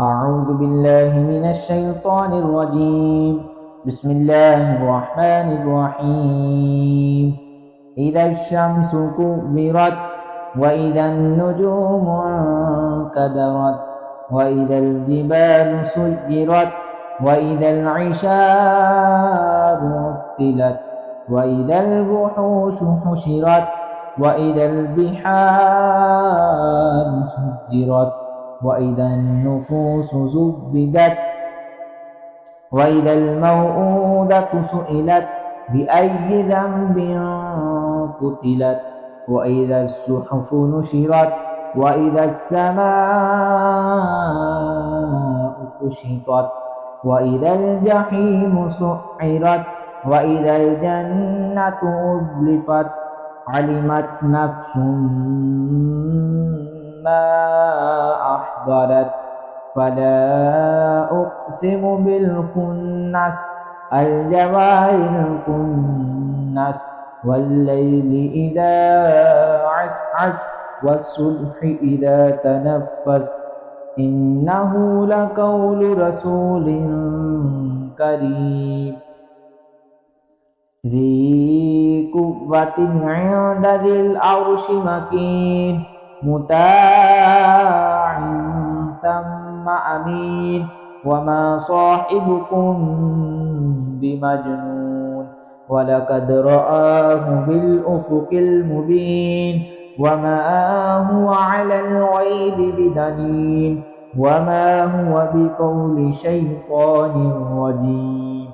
أعوذ بالله من الشيطان الرجيم. بسم الله الرحمن الرحيم. إذا الشمس كورت وإذا النجوم انكدرت وإذا الجبال سيرت وإذا العشار عطلت وإذا الوحوش حشرت وإذا البحار سجرت وإذا النفوس زوجت وإذا الموءودة سئلت بأي ذنب قتلت وإذا الصحف نشرت وإذا السماء كشطت وإذا الجحيم سعرت وإذا الجنة أزلفت علمت نفس ما أحضرت فلا أقسم بالخنس الجوار الكنس والليل إذا عسعس والصبح إذا تنفس إنه لقول رسول كريم ذي قوة عند ذي العرش مكين مطاع ثم أمين وما صاحبكم بمجنون ولقد رآه بالأفق المبين وما هو على الغيب بدليل وما هو بقول شيطان رجيم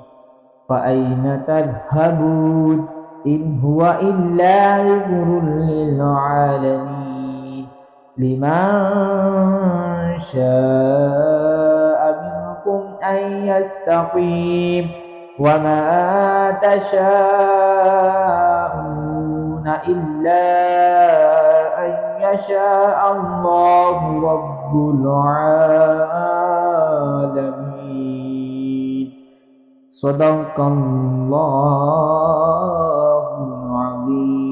فأين تذهبون إن هو إلا ذكر للعالمين لمن شاء منكم أن يستقيم وما تشاءون إلا أن يشاء الله رب العالمين. صدق الله العظيم.